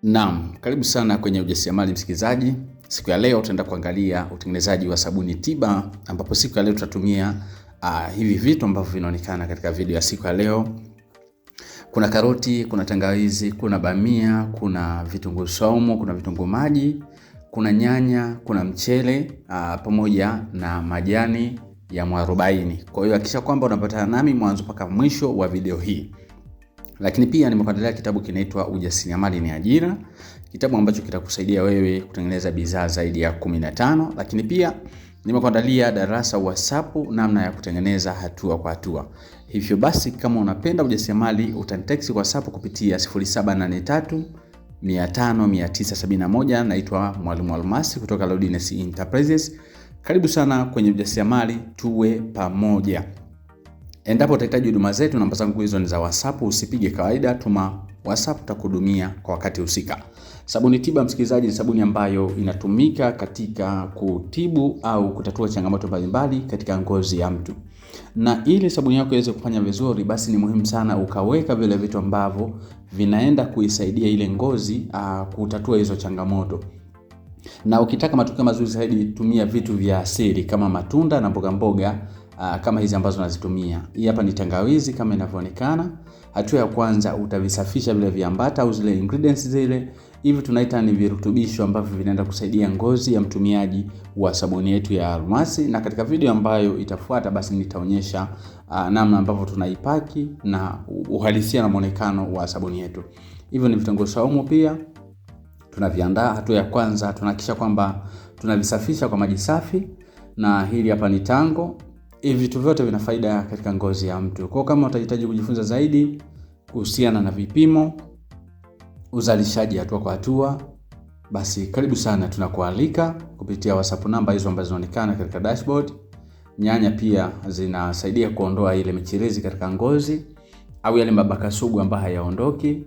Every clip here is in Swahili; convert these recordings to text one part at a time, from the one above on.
Naam, karibu sana kwenye ujasiriamali msikilizaji. Siku ya leo tutaenda kuangalia utengenezaji wa sabuni tiba, ambapo siku ya leo tutatumia hivi vitu ambavyo vinaonekana katika video ya siku ya leo. Kuna karoti, kuna tangawizi, kuna bamia, kuna vitunguu saumu, kuna vitunguu maji, kuna nyanya, kuna mchele, pamoja na majani ya mwarobaini. Kwa hiyo hakikisha kwamba unapatana nami mwanzo mpaka mwisho wa video hii. Lakini pia nimekuandalia kitabu kinaitwa Ujasiriamali ni Ajira, kitabu ambacho kitakusaidia wewe kutengeneza bidhaa zaidi ya 15. Lakini pia nimekuandalia darasa WhatsApp, namna ya kutengeneza hatua kwa hatua. Hivyo basi, kama unapenda ujasiriamali, utanitext WhatsApp kupitia 0783 500 971. Naitwa Mwalimu Almasi kutoka Loudness Enterprises. Karibu sana kwenye ujasiriamali, tuwe pamoja. Endapo utahitaji huduma zetu, namba zangu hizo ni za WhatsApp, usipige kawaida, tuma WhatsApp, tutakuhudumia kwa wakati husika. Sabuni tiba msikilizaji, ni sabuni ambayo inatumika katika kutibu au kutatua changamoto mbalimbali katika ngozi ya mtu. Na ili sabuni yako iweze kufanya vizuri, basi ni muhimu sana ukaweka vile vitu ambavyo vinaenda kuisaidia ile ngozi kutatua hizo changamoto. Na ukitaka matokeo mazuri zaidi, tumia vitu vya asili kama matunda na mboga mboga, kama hizi ambazo nazitumia. Hii hapa ni tangawizi kama inavyoonekana. Hatua ya kwanza, utavisafisha vile viambata au zile ingredients zile. Hivi tunaita ni virutubisho ambavyo vinaenda kusaidia ngozi ya mtumiaji wa sabuni yetu ya Almasi. Na katika video ambayo itafuata, basi nitaonyesha namna ambavyo tunaipaki na uhalisia na muonekano wa sabuni yetu. Hivyo ni vitunguu saumu pia tunaviandaa. Hatua ya kwanza, tunahakikisha kwamba tunavisafisha kwa maji safi, na hili hapa ni tango. Hivi vitu vyote vina faida katika ngozi ya mtu. Kwa kama utahitaji kujifunza zaidi kuhusiana na vipimo, uzalishaji hatua kwa hatua, basi karibu sana, tunakualika kupitia WhatsApp namba hizo ambazo zinaonekana katika dashboard. Nyanya pia zinasaidia kuondoa ile michirizi katika ngozi au yale mabaka sugu ambayo hayaondoki.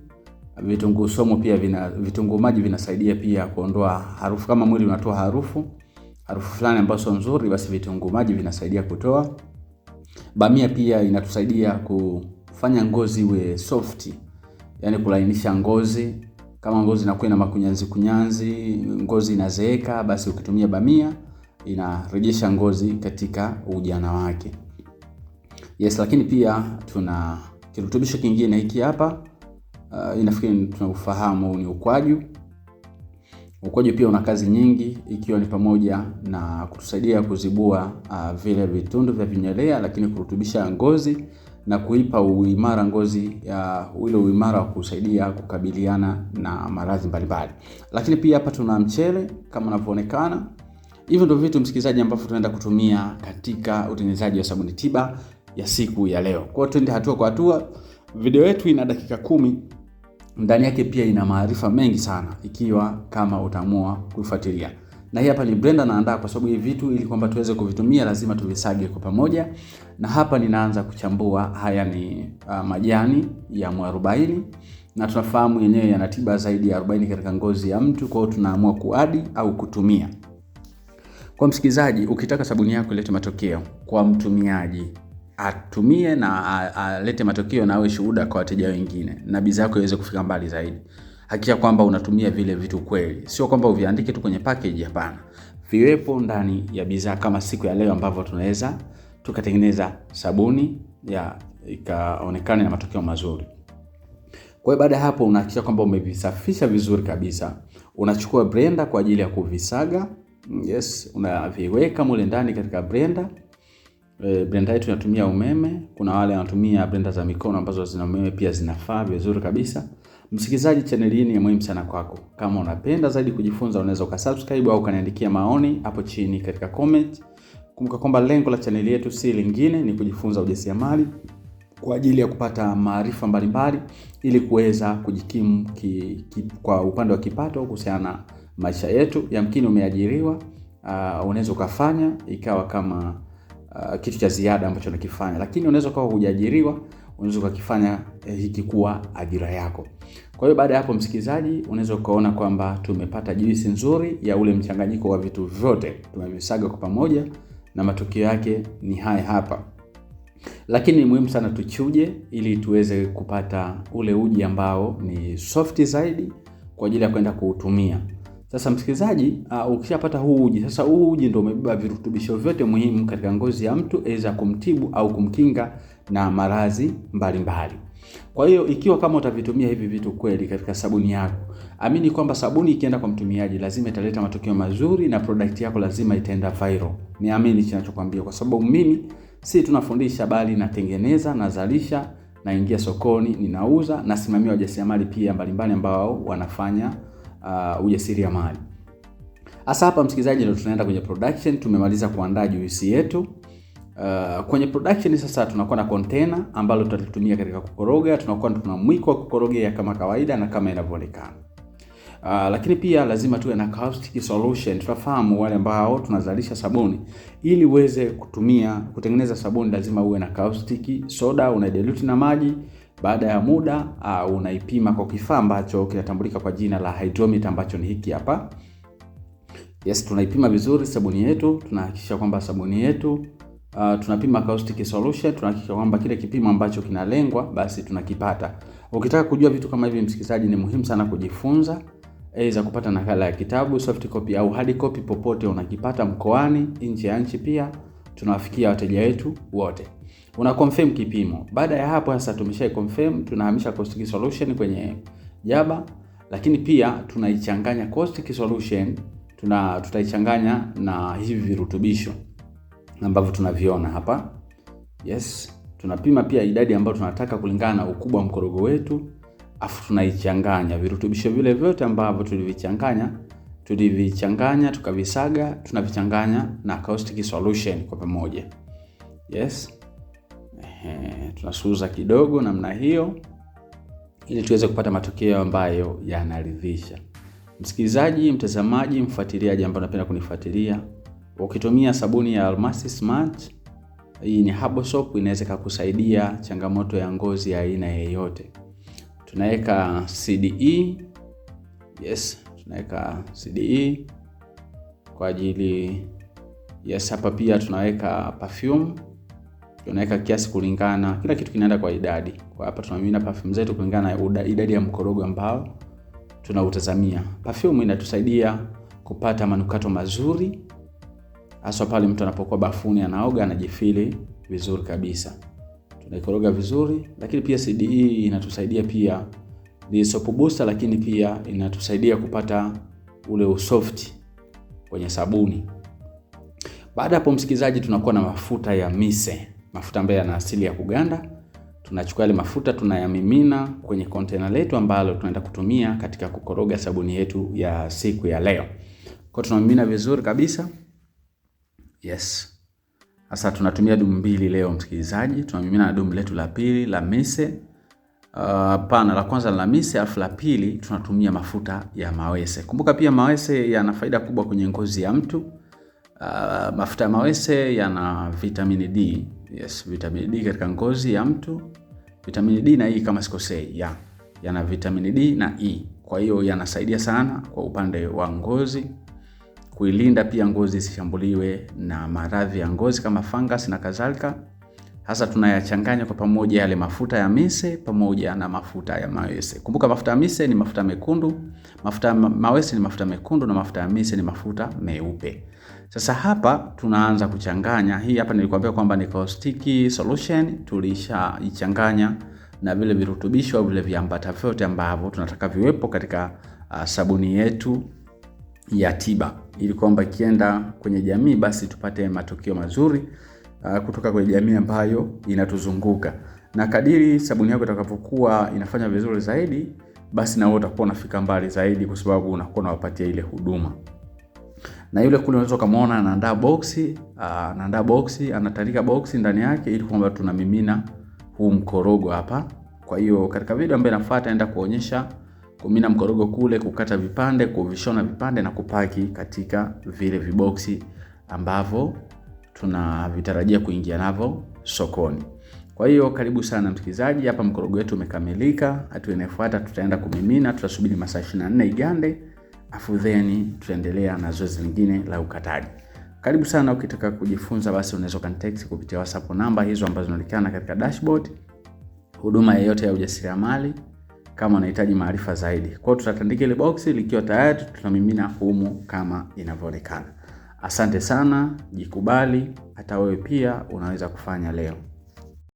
Vitunguu saumu pia vitunguu maji vinasaidia pia kuondoa harufu, kama mwili unatoa harufu fulani ambayo sio nzuri, basi vitunguu maji vinasaidia kutoa. Bamia pia inatusaidia kufanya ngozi iwe soft, yani kulainisha ngozi. Kama ngozi inakuwa na kunyanzi, ngozi inazeeka, basi ukitumia bamia inarejesha ngozi katika ujana wake. Yes, lakini pia tuna kirutubisho kingine hiki hapa. Inafikiri tunafahamu ni ukwaju. Ukwaju pia una kazi nyingi, ikiwa ni pamoja na kutusaidia kuzibua vile vitundu vya vinyelea, lakini kurutubisha ngozi na kuipa uimara ngozi, ule uimara wa kusaidia kukabiliana na maradhi mbalimbali. Lakini pia hapa tuna mchele kama unavyoonekana. Hivyo ndio vitu msikilizaji ambavyo tunaenda kutumia katika utengenezaji wa sabuni tiba ya siku ya leo. Kwa hiyo twende hatua kwa hatua. Video yetu ina dakika 10. Ndani yake pia ina maarifa mengi sana, ikiwa kama utaamua kufuatilia. Na hii hapa ni blender naandaa, kwa sababu hivi vitu ili kwamba tuweze kuvitumia lazima tuvisage kwa pamoja. Na hapa ninaanza kuchambua. Haya ni majani ya mwarobaini, na tunafahamu yenyewe yana tiba zaidi ya 40 katika ngozi ya mtu. Kwa hiyo tunaamua kuadi au kutumia. Kwa msikilizaji, ukitaka sabuni yako ilete matokeo kwa mtumiaji, atumie na alete matokeo na awe shuhuda kwa wateja wengine, na bidhaa yako iweze kufika mbali zaidi, hakika kwamba unatumia vile vitu kweli. Sio kwamba uviandike tu kwenye package, hapana. Viwepo ndani ya bidhaa, kama siku ya leo ambavyo tunaweza tukatengeneza sabuni ikaonekana na matokeo mazuri. Kwa hiyo baada ya hapo, unahakikisha kwamba umevisafisha vizuri kabisa. Unachukua blender kwa ajili ya kuvisaga. Yes, unaviweka mule ndani katika blender. Blender yetu inatumia umeme. Kuna wale wanatumia blender za mikono ambazo zina umeme pia, zinafaa vizuri kabisa. Msikilizaji, channel hii ni muhimu sana kwako. Kama unapenda zaidi kujifunza, unaweza ukasubscribe au ukaniandikia maoni hapo chini katika comment. Kumbuka kwamba lengo la channel yetu si lingine, ni kujifunza ujasiriamali kwa ajili ya kupata maarifa mbalimbali, ili kuweza kujikimu kwa upande wa kipato kuhusiana na maisha yetu. Yamkini umeajiriwa, unaweza ukafanya ikawa kama kitu cha ziada ambacho unakifanya, lakini unaweza kuwa hujaajiriwa, unaweza ukakifanya hiki kuwa ajira yako. Kwa hiyo baada ya hapo msikilizaji, unaweza ukaona kwamba tumepata juisi nzuri ya ule mchanganyiko wa vitu vyote, tumevisaga kwa pamoja na matokeo yake ni haya hapa. Lakini ni muhimu sana tuchuje ili tuweze kupata ule uji ambao ni soft zaidi, kwa ajili ya kwenda kuutumia. Sasa msikilizaji, ukishapata huu uji, sasa huu uji ndio umebeba virutubisho vyote muhimu katika ngozi ya mtu, aidha kumtibu au kumkinga na maradhi mbalimbali. Kwa hiyo ikiwa kama utavitumia hivi vitu kweli katika sabuni yako, amini kwamba sabuni ikienda kwa mtumiaji lazima italeta matokeo mazuri na product yako lazima itaenda viral. Niamini ninachokwambia, kwa sababu mimi si tunafundisha bali natengeneza, nazalisha, naingia sokoni, ninauza, nasimamia wajasiriamali pia mbalimbali ambao wanafanya ujasiriamali. Hasa hapa msikilizaji, ndio tunaenda kwenye production. Tumemaliza kuandaa juisi yetu. Kwenye production sasa tunakuwa na container ambalo tutalitumia katika kukoroga. Tunakuwa tuna mwiko wa kukorogea kama kawaida na kama inavyoonekana. Lakini pia lazima tuwe na caustic solution. Tunafahamu wale ambao tunazalisha sabuni, ili uweze kutengeneza sabuni lazima uwe na caustic soda, unadilute na maji. Baada ya muda unaipima kwa kifaa ambacho kinatambulika kwa jina la hydrometer, ambacho ni hiki hapa. Yes, tunaipima vizuri sabuni yetu, tunahakikisha kwamba sabuni yetu tunapima caustic solution, tunahakikisha kwamba kile kipimo ambacho kinalengwa basi tunakipata. Ukitaka kujua vitu kama hivi msikilizaji, ni muhimu sana kujifunza. Aidha kupata nakala ya kitabu, soft copy au hard copy, popote unakipata mkoani, nje ya nchi pia tunawafikia wateja wetu wote. Una confirm kipimo. Baada ya hapo sasa tumesha confirm, tunahamisha caustic solution kwenye jaba, lakini pia tunaichanganya caustic solution, tutaichanganya na hivi virutubisho ambavyo tunaviona hapa. Yes, tunapima pia idadi ambayo tunataka kulingana na ukubwa wa mkorogo wetu, afu tunaichanganya virutubisho vile vyote ambavyo tulivichanganya tukavisaga, tunavichanganya na caustic solution kwa pamoja. Yes. Tunasuuza kidogo namna hiyo ili tuweze kupata matokeo ambayo yanaridhisha. Msikilizaji, mtazamaji, mfuatiliaji ambaye unapenda kunifuatilia, ukitumia sabuni ya Almasi Smart, hii ni herbal soap, inaweza kukusaidia changamoto ya ngozi ya aina yoyote. Tunaweka CDE. Yes, tunaweka CDE kwa ajili. Yes, hapa pia tunaweka perfume. Tunaweka kiasi kulingana, kila kitu kinaenda kwa idadi. Kwa hapa tunamimina perfume zetu kulingana na idadi ya mkorogo ambao tunautazamia. Perfume inatusaidia kupata manukato mazuri, hasa pale mtu anapokuwa bafuni anaoga, anajifili vizuri kabisa. Tunaikoroga vizuri, lakini pia CDE inatusaidia pia, ni soap booster, lakini pia inatusaidia kupata ule usoft kwenye sabuni. Baada hapo msikilizaji, tunakuwa na mafuta ya mise. Mafuta ambayo yana asili ya kuganda. Tunachukua ile mafuta tunayamimina kwenye container letu ambalo tunaenda kutumia katika kukoroga sabuni yetu ya siku ya leo. Kwa tunamimina vizuri kabisa. Yes. Sasa tunatumia dumu mbili leo msikilizaji. Tunamimina na dumu letu la pili la mise. La kwanza la mise, alafu la pili tunatumia mafuta ya mawese. Kumbuka pia mawese yana faida kubwa kwenye ngozi ya mtu. Mafuta ya mawese yana vitamini D. Yes, vitamini D katika ngozi ya mtu. Vitamini D na E kama sikosei. Yana vitamini D na E. Kwa hiyo yanasaidia sana kwa upande wa ngozi, kuilinda pia ngozi isishambuliwe na maradhi ya ngozi kama fungus na kadhalika. Hasa tunayachanganya kwa pamoja yale mafuta ya mise pamoja na mafuta ya mawese. Kumbuka mafuta ya mise ni mafuta mekundu, mafuta ya mawese ni mafuta mekundu, na mafuta ya mise ni mafuta meupe. Sasa hapa tunaanza kuchanganya. Hii hapa nilikwambia kwamba ni caustic solution, tulishaichanganya na vile virutubisho au vile viambata vyote ambavyo tunataka viwepo katika sabuni yetu ya tiba, ili kwamba ikienda kwenye jamii basi tupate matokeo mazuri kutoka kwenye jamii ambayo inatuzunguka. Na kadiri sabuni yako itakapokuwa inafanya vizuri zaidi, basi na wewe utakuwa unafika mbali zaidi, kwa sababu unakuwa unawapatia ile huduma. Na yule kule unaweza kumuona anaandaa boxi, anatandika boxi ndani yake, ili kwamba tunamimina huu mkorogo hapa. Kwa hiyo katika video ambayo inafuata naenda kuonyesha kumina mkorogo kule, kukata vipande, kuvishona vipande na kupaki katika vile viboksi ambavyo tunavitarajia kuingia navyo sokoni. Kwa hiyo karibu sana msikilizaji, hapa mkorogo wetu umekamilika. Hatua inayofuata tutaenda kumimina, tutasubiri masaa 24 igande, afu then tutaendelea na zoezi lingine la ukataji. Karibu sana. Ukitaka kujifunza basi unaweza kunitext kupitia WhatsApp namba hizo ambazo zinaonekana katika dashboard. Huduma yoyote ya ujasiriamali kama unahitaji maarifa zaidi. Kwa hiyo tutatandika ile boksi, likiwa tayari tutamimina humu kama inavyoonekana. Asante sana, jikubali, hata wewe pia unaweza kufanya leo.